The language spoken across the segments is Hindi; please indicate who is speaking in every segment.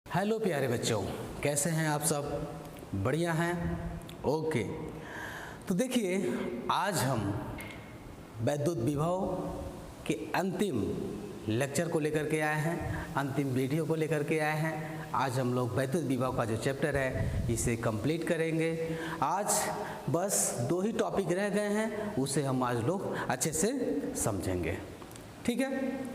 Speaker 1: हेलो प्यारे बच्चों, कैसे हैं आप सब? बढ़िया हैं? ओके। तो देखिए, आज हम वैद्युत विभव के अंतिम लेक्चर को लेकर के आए हैं, अंतिम वीडियो को लेकर के आए हैं। आज हम लोग वैद्युत विभव का जो चैप्टर है इसे कंप्लीट करेंगे। आज बस 2 ही टॉपिक रह गए हैं, उसे हम आज लोग अच्छे से समझेंगे। ठीक है?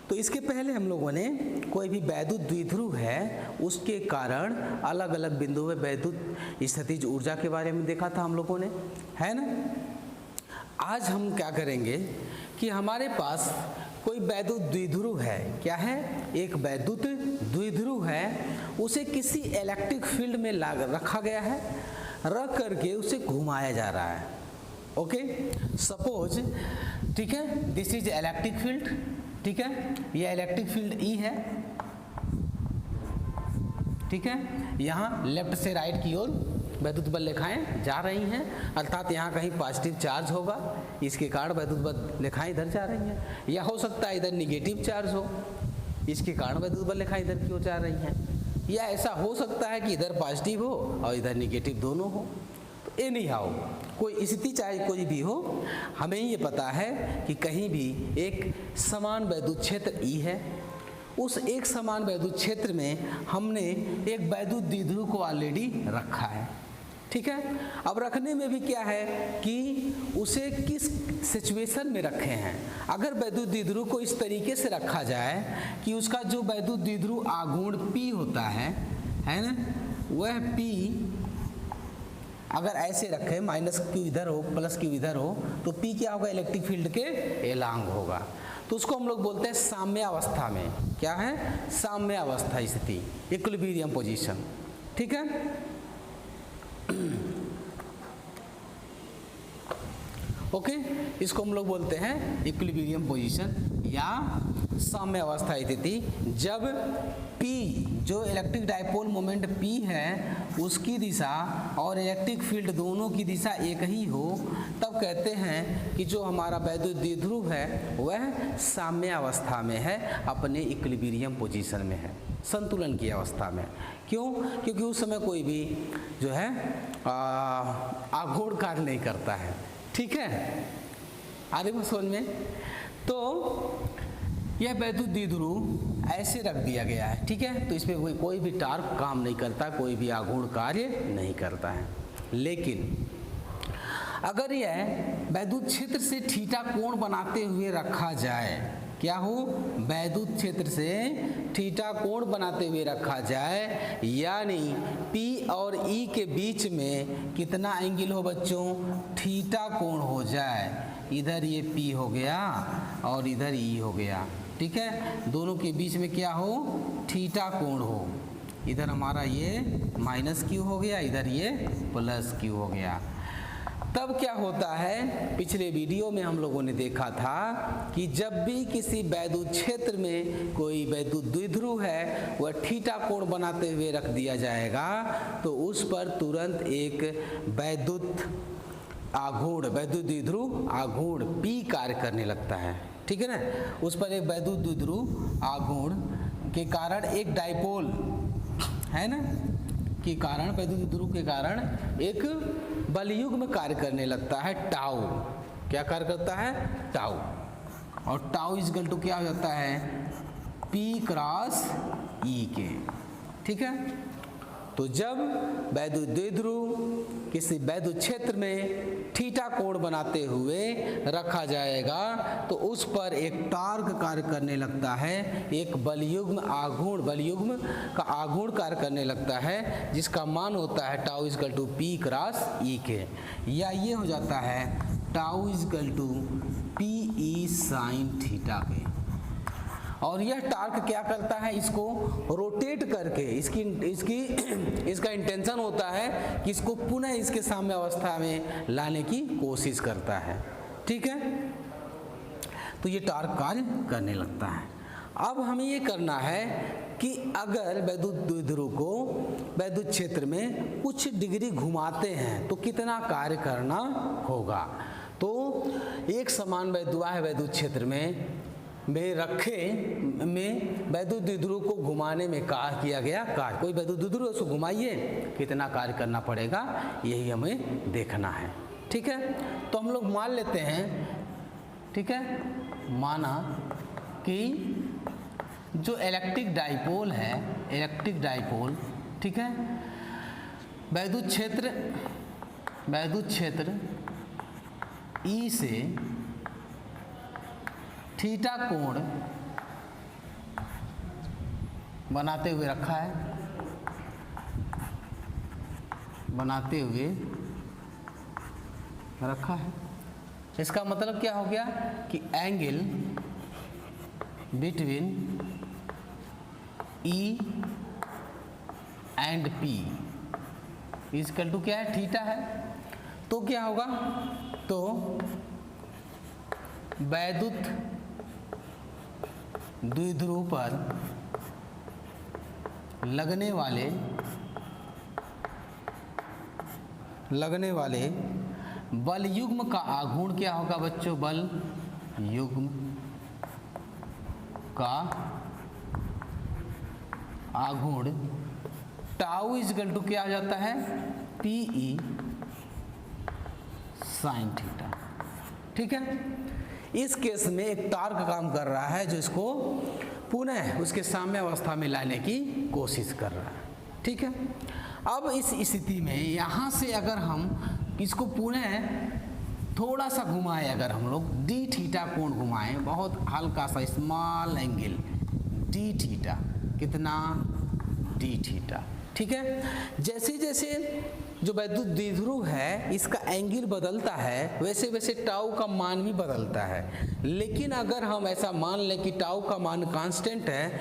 Speaker 1: तो इसके पहले हम लोगों ने कोई भी वैद्युत द्विध्रुव है उसके कारण अलग अलग बिंदुओं में वैद्युत स्थितिज ऊर्जा के बारे में देखा था हम लोगों ने, है ना। आज हम क्या करेंगे कि हमारे पास कोई वैद्युत द्विध्रुव है। क्या है? एक वैद्युत द्विध्रुव है, उसे किसी इलेक्ट्रिक फील्ड में रखा गया है, रख करके उसे घुमाया जा रहा है। ओके, सपोज, ठीक है, दिस इज इलेक्ट्रिक फील्ड। ठीक है, यह इलेक्ट्रिक फील्ड ई है। ठीक है, यहाँ लेफ्ट से राइट की ओर वैद्युत बल रेखाएं जा रही हैं, अर्थात यहाँ कहीं पॉजिटिव चार्ज होगा, इसके कारण वैद्युत बल रेखाएं इधर जा रही हैं। या हो सकता है इधर निगेटिव चार्ज हो, इसके कारण वैद्युत बल रेखाएं इधर की ओर जा रही हैं। या ऐसा हो सकता है कि इधर पॉजिटिव हो और इधर निगेटिव दोनों हो। तो एनी हाउ कोई स्थिति चाहे कोई भी हो, हमें ये पता है कि कहीं भी एक समान वैद्युत क्षेत्र ई है। उस एक समान वैद्युत क्षेत्र में हमने एक वैद्युत द्विध्रुव को ऑलरेडी रखा है। ठीक है, अब रखने में भी क्या है कि उसे किस सिचुएशन में रखे हैं। अगर वैद्युत द्विध्रुव को इस तरीके से रखा जाए कि उसका जो वैद्युत द्विध्रुव आघूर्ण P होता है ना, वह P अगर ऐसे रखे, माइनस क्यू इधर हो प्लस क्यू इधर हो, तो P क्या होगा? इलेक्ट्रिक फील्ड के एलांग होगा। तो उसको हम लोग बोलते हैं साम्य अवस्था में। क्या है? साम्य अवस्था स्थिति, इक्विलिब्रियम पोजीशन। ठीक है, ओके, इसको हम लोग बोलते हैं इक्विलिब्रियम पोजीशन या साम्य अवस्था स्थिति। जब P, जो इलेक्ट्रिक डाइपोल मोमेंट P है, उसकी दिशा और इलेक्ट्रिक फील्ड दोनों की दिशा एक ही हो, तब कहते हैं कि जो हमारा वैद्युत द्विध्रुव है वह साम्य अवस्था में है, अपने इक्विलिब्रियम पोजीशन में है, संतुलन की अवस्था में। क्यों? क्योंकि उस समय कोई भी जो है आघूर्ण कार्य नहीं करता है। ठीक है, आगे वो समझ में। तो यह वैद्युत द्विध्रुव ऐसे रख दिया गया है। ठीक है, तो इसमें कोई भी टार्क काम नहीं करता, कोई भी आघूर्ण कार्य नहीं करता है। लेकिन अगर यह वैद्युत क्षेत्र से थीटा कोण बनाते हुए रखा जाए, क्या हो? वैद्युत क्षेत्र से थीटा कोण बनाते हुए रखा जाए, यानी P और E के बीच में कितना एंगल हो बच्चों? थीटा कोण हो जाए। इधर ये P हो गया और इधर E हो गया। ठीक है, दोनों के बीच में क्या हो? थीटा कोण हो। इधर हमारा ये माइनस क्यू हो गया, इधर ये प्लस क्यू हो गया। तब क्या होता है? पिछले वीडियो में हम लोगों ने देखा था कि जब भी किसी वैद्युत क्षेत्र में कोई वैद्युत द्विध्रुव है वह थीटा कोण बनाते हुए रख दिया जाएगा, तो उस पर तुरंत एक वैद्युत द्विध्रुव आघूर्ण P कार्य करने लगता है। ठीक है ना, उस पर एक वैद्युत द्विध्रुव आघूर्ण के कारण एक डाइपोल है ना, के कारण वैद्युत द्विध्रुव के कारण एक बलयुग्म कार्य करने लगता है, टाउ। क्या कार्य करता है? टाउ। और टाउ इज इक्वल टू क्या हो जाता है? P क्रॉस E के। ठीक है, तो जब वैद्युत द्विध्रुव किसी वैद्युत क्षेत्र में थीटा कोण बनाते हुए रखा जाएगा तो उस पर एक टार्क कार्य करने लगता है, एक बलयुग्म का आघूर्ण कार्य करने लगता है, जिसका मान होता है tau is equal to P cross E के। या ये हो जाता है tau is equal to PE sine theta के। और यह टार्क क्या करता है? इसको रोटेट करके इसका इंटेंशन होता है कि इसको पुनः इसके साम्य अवस्था में लाने की कोशिश करता है। ठीक है, तो ये टार्क कार्य करने लगता है। अब हमें ये करना है कि अगर वैद्युत द्विध्रुव को वैद्युत क्षेत्र में कुछ डिग्री घुमाते हैं तो कितना कार्य करना होगा। तो एक समान वैद्युत क्षेत्र में में रखे में वैद्युत द्विध्रुव को घुमाने में किया गया कार्य। कोई वैद्युत द्विध्रुव उसको घुमाइए, कितना कार्य करना पड़ेगा, यही हमें देखना है। ठीक है, तो हम लोग मान लेते हैं, ठीक है, माना कि जो इलेक्ट्रिक डाइपोल है, इलेक्ट्रिक डाइपोल, ठीक है, वैद्युत क्षेत्र ई से थीटा कोण बनाते हुए रखा है, बनाते हुए रखा है। इसका मतलब क्या हो गया कि angle between E and P equal to क्या है, थीटा है। तो क्या होगा, तो वैद्युत द्विध्रुव पर लगने वाले बल युग्म का आघूर्ण क्या होगा बच्चों, बल युग्म का आघूर्ण टाउ इक्वल टू क्या हो जाता है, पीई साइन थीटा। ठीक है, इस केस में एक टार्क काम कर रहा है जो इसको पुनः उसके साम्य अवस्था में लाने की कोशिश कर रहा है। ठीक है, अब इस स्थिति में यहाँ से अगर हम इसको पुनः थोड़ा सा घुमाएं, अगर हम लोग डी थीटा कोण घुमाएं, बहुत हल्का सा स्मॉल एंगल डी थीटा, कितना, डी थीटा। ठीक है, जैसे जैसे जो वैद्युत द्विध्रुव है इसका एंगल बदलता है, वैसे वैसे टाउ का मान भी बदलता है। लेकिन अगर हम ऐसा मान लें कि टाउ का मान कांस्टेंट है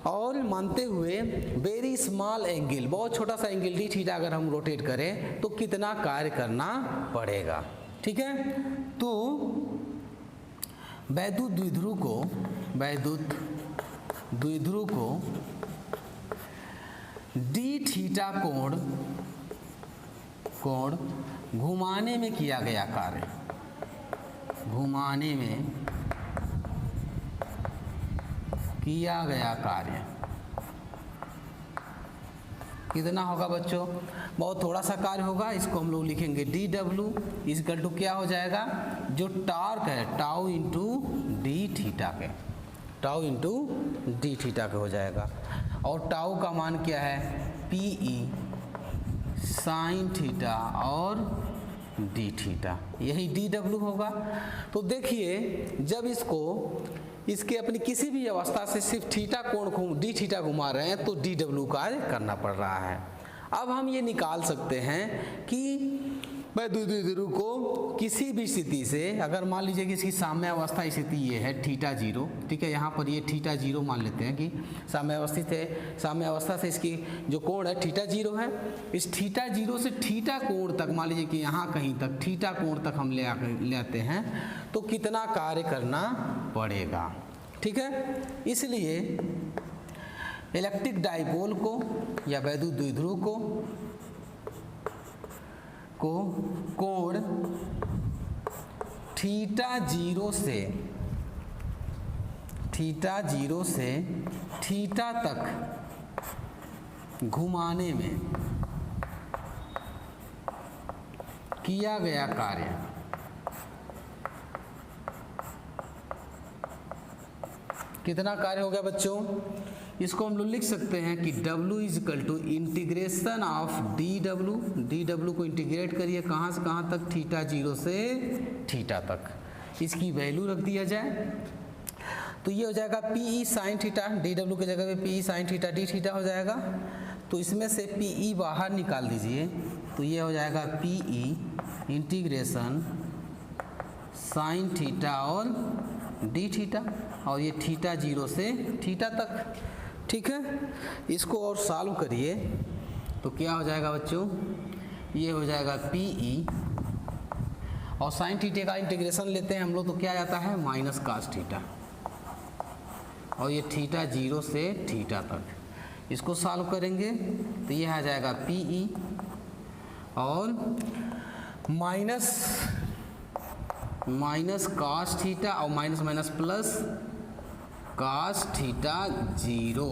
Speaker 1: और मानते हुए वेरी स्मॉल एंगल, बहुत छोटा सा एंगल डी थीटा अगर हम रोटेट करें तो कितना कार्य करना पड़ेगा। ठीक है, तो वैद्युत द्विध्रुव को डी थीटा कोण घुमाने में किया गया कार्य, घुमाने में किया गया कार्य कितना होगा बच्चों, बहुत थोड़ा सा कार्य होगा। इसको हम लोग लिखेंगे डी डब्ल्यू इक्वल टू क्या हो जाएगा, जो टार्क है टाउ इंटू डी थीटा के, टाउ इंटू डी थीटा के हो जाएगा। और टाउ का मान क्या है, पीई साइन थीटा और डी थीटा, यही डी डब्ल्यू होगा। तो देखिए जब इसके अपनी किसी भी अवस्था से सिर्फ थीटा कोण डी थीटा घुमा रहे हैं तो डी डब्ल्यू कार्य करना पड़ रहा है। अब हम ये निकाल सकते हैं कि वैद्युत द्विध्रुव को किसी भी स्थिति से, अगर मान लीजिए कि इसकी साम्य अवस्था स्थिति ये है थीटा जीरो, ठीक है, यहाँ पर ये थीटा जीरो मान लेते हैं कि साम्य अवस्था से इसकी जो कोण है थीटा जीरो है। इस थीटा जीरो से थीटा कोण तक मान लीजिए कि यहाँ कहीं तक थीटा कोण तक हम ले आते हैं तो कितना कार्य करना पड़ेगा। ठीक है, इसलिए इलेक्ट्रिक डाइपोल को या वैद्युत द्विध्रुव को कोण थीटा जीरो से थीटा तक घुमाने में किया गया कार्य कितना कार्य हो गया बच्चों, इसको हम लोग लिख सकते हैं कि W is equal to integration of d डब्ल्यू को इंटीग्रेट करिए कहाँ से कहाँ तक, थीटा जीरो से थीटा तक, इसकी वैल्यू रख दिया जाए तो ये हो जाएगा पीई साइन थीटा, डी डब्ल्यू की जगह पे PE sine theta d theta हो जाएगा। तो इसमें से पीई बाहर निकाल दीजिए तो ये हो जाएगा पीई इंटीग्रेशन साइन थीटा और डी थीटा, और ये थीटा जीरो से थीटा तक। ठीक है, इसको और सॉल्व करिए तो क्या हो जाएगा बच्चों, ये हो जाएगा पीई और साइन थीटा का इंटीग्रेशन लेते हैं हम लोग तो क्या आता है माइनस कास थीटा, और ये थीटा जीरो से थीटा तक। इसको सॉल्व करेंगे तो ये आ जाएगा पीई और माइनस कास थीटा और minus minus plus cos theta 0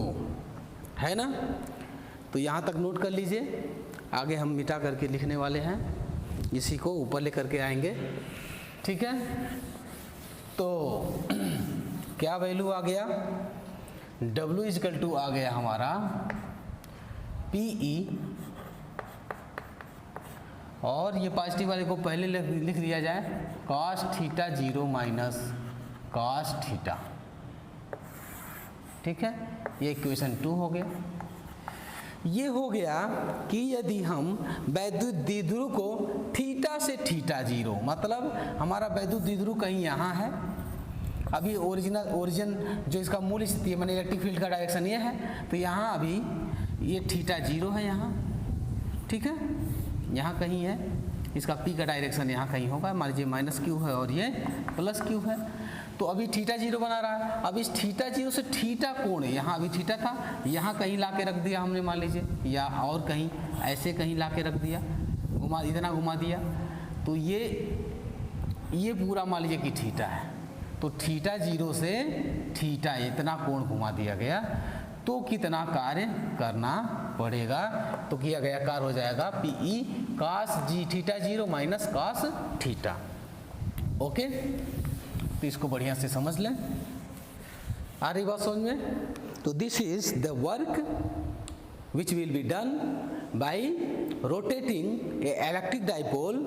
Speaker 1: है ना। तो यहाँ तक नोट कर लीजिए, आगे हम मिटा करके लिखने वाले हैं, इसी को ऊपर लेकर के आएंगे, ठीक है। तो क्या वैल्यू आ गया, W इजकल टू आ गया हमारा PE, और ये पॉजिटिव वाले को पहले लिख दिया जाए cos theta 0 minus cos theta, ठीक है। ये इक्वेशन 2 हो गया। ये हो गया कि यदि हम वैद्युत द्विध्रुव को थीटा से थीटा 0, मतलब हमारा वैद्युत द्विध्रुव कहीं यहाँ है, अभी ओरिजिन जो इसका मूल स्थिति है, मैंने इलेक्ट्रिक फील्ड का डायरेक्शन ये है, तो यहाँ अभी ये थीटा 0 है यहाँ, ठीक है, यहाँ कहीं है, इसका पी का डायरेक्शन यहाँ कहीं होगा, मान लीजिए माइनस क्यू है और ये प्लस क्यू है, तो अभी थीटा 0 बना रहा है। अब इस थीटा 0 से थीटा कोण है, यहाँ अभी थीटा था, यहाँ कहीं ला के रख दिया हमने मान लीजिए, या और कहीं ऐसे कहीं ला के रख दिया, इतना घुमा दिया, तो ये पूरा मान लीजिए कि थीटा है, तो थीटा 0 से थीटा इतना कोण घुमा दिया गया, तो कितना कार्य करना पड़ेगा, तो किया गया कार्य हो जाएगा PE cos theta 0 minus cos theta. Okay, तो इसको बढ़िया से समझ लें, आ रही बात समझ में। तो this is the work which will be done by rotating a electric dipole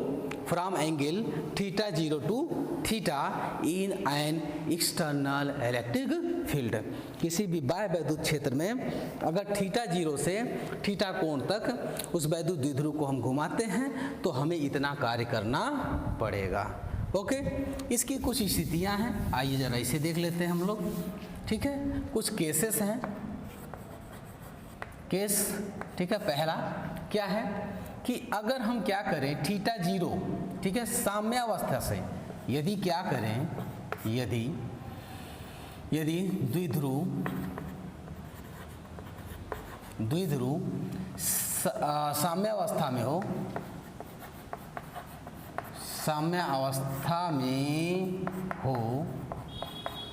Speaker 1: from angle theta 0 to theta in an external electric field। किसी भी बाह्य वैद्युत क्षेत्र में अगर थीटा 0 से थीटा कोण तक उस वैद्युत द्विध्रुव को हम घुमाते हैं तो हमें इतना कार्य करना पड़ेगा। ओके, इसकी कुछ स्थितियां हैं, आइए जरा इसे देख लेते हैं हम लोग, ठीक है। कुछ केसेस हैं, केस, ठीक है। पहला क्या है कि अगर हम क्या करें थीटा 0, ठीक है, साम्यावस्था से यदि क्या करें, यदि द्विध्रुव साम्यावस्था में हो,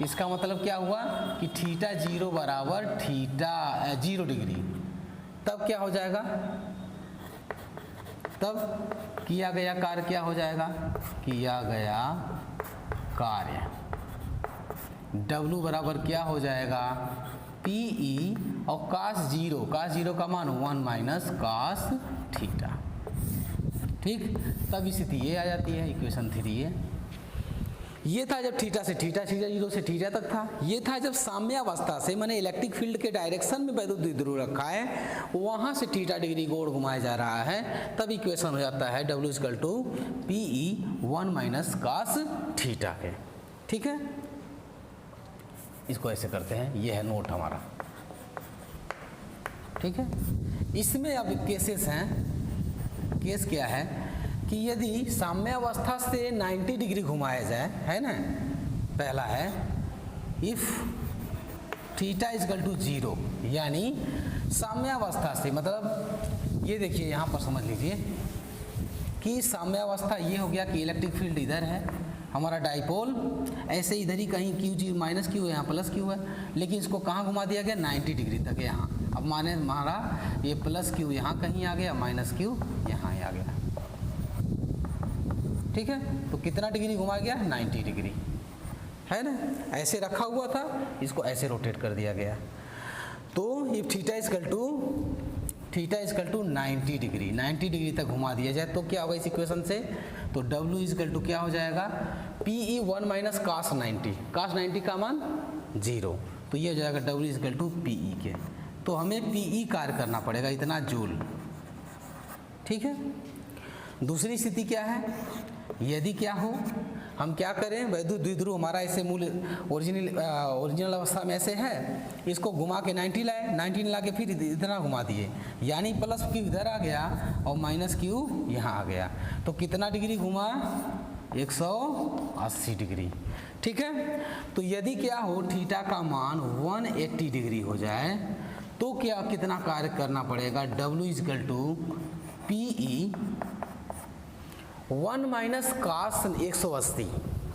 Speaker 1: इसका मतलब क्या हुआ कि थीटा 0 बराबर थीटा 0 डिग्री, तब क्या हो जाएगा, तब किया गया कार्य क्या हो जाएगा, किया गया कार्य W बराबर क्या हो जाएगा PE और cos 0 का मान 1 माइनस cos थीटा, ठीक। तब स्थिति ये आ जाती है, इक्वेशन 3 है। ये था जब थीटा से थीटा 0 से थीटा तक था। ये था जब साम्यावस्था से, मैंने इलेक्ट्रिक फील्ड के डायरेक्शन में वैद्युत द्विध्रुव रखा है, वहां से थीटा डिग्री कोण घुमाया जा रहा है, तब इक्वेशन हो जाता है W equal to PE 1 minus cos theta के, ठीक है। इसको ऐसे करते हैं, ये है नोट हमारा, ठीक है। इसमें अब केसेस हैं, केस क्या है कि यदि साम्यावस्था से 90 डिग्री घुमाया जाए, है ना, पहला है इफ थीटा इजकल टू 0, यानी साम्यावस्था से, मतलब ये देखिए यहाँ पर समझ लीजिए कि साम्यावस्था ये हो गया कि इलेक्ट्रिक फील्ड इधर है, हमारा डाइपोल ऐसे इधर ही कहीं Q0 माइनस Q है, यहाँ प्लस Q है, लेकिन इसको कहाँ घुमा दिया गया 90 डिग्री तक यहाँ। अब माने हमारा ये प्लस Q यहाँ कहीं आ गया, माइनस Q यहाँ आ गया, ठीक है। तो कितना डिग्री घुमा गया 90 डिग्री, है ना, ऐसे रखा हुआ था, इसको ऐसे रोटेट कर दिया गया। तो if theta is equal to 90 degree तक घुमा दिया जाए तो क्या होगा इस इक्वेशन से, तो W इजकल टू क्या हो जाएगा PE 1 माइनस cos 90 का मान 0, तो ये हो जाएगा W इजकल टू PE के। तो हमें PE कार्य करना पड़ेगा इतना जूल, ठीक है। दूसरी स्थिति क्या है, यदि क्या हो, हम क्या करें, वैद्युत द्विध्रुव हमारा ऐसे मूल ओरिजिनल अवस्था में ऐसे है, इसको घुमा के 90 लाए, 90 ला के फिर इतना घुमा दिए, यानी प्लस Q इधर आ गया और माइनस Q यहाँ आ गया, तो कितना डिग्री घुमा 180 डिग्री, ठीक है। तो यदि क्या हो थीटा का मान 180 डिग्री हो जाए तो क्या कितना कार्य करना पड़ेगा, W is equal to PE 1 minus cos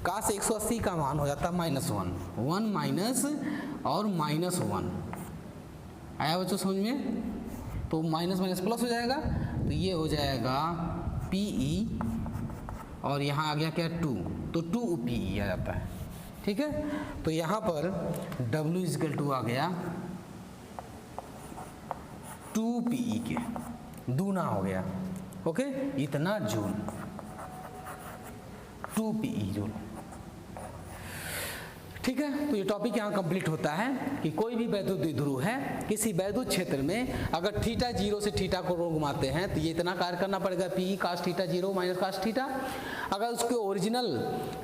Speaker 1: 180 का मान हो जाता है -1 माइनस और -1 आया बच्चों समझ में? तो माइनस माइनस प्लस हो जाएगा, तो ये हो जाएगा PE और यहाँ आ गया क्या 2, तो 2 PE आ जाता है। ठीक है, तो यहाँ पर W = आ गया 2 PE के दूना हो गया। ओके, इतना जूल 2 PE जूल। ठीक है, तो ये टॉपिक यहाँ कंप्लीट होता है कि कोई भी वैद्युत द्विध्रुव है, किसी वैद्युत क्षेत्र में अगर थीटा 0 से थीटा को घुमाते हैं तो ये इतना कार्य करना पड़ेगा PE cos theta 0 minus cos theta. अगर उसके ओरिजिनल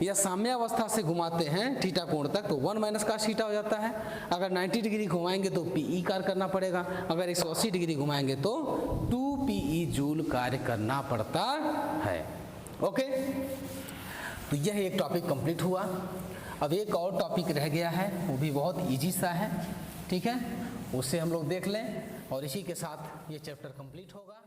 Speaker 1: या साम्य अवस्था से घुमाते हैं थीटा कोण तक तो 1 माइनस cos थीटा हो जाता है। अगर 90 डिग्री घुमाएंगे तो PE कार्य करना पड़ेगा, अगर 180 डिग्री घुमाएंगे तो 2 PE जूल कार्य करना पड़ता है। ओके, तो यह एक टॉपिक कंप्लीट हुआ। अब एक और टॉपिक रह गया है, वो भी बहुत इजी सा है। ठीक है, उससे हम लोग देख लें और इसी के साथ ये चैप्टर कंप्लीट होगा।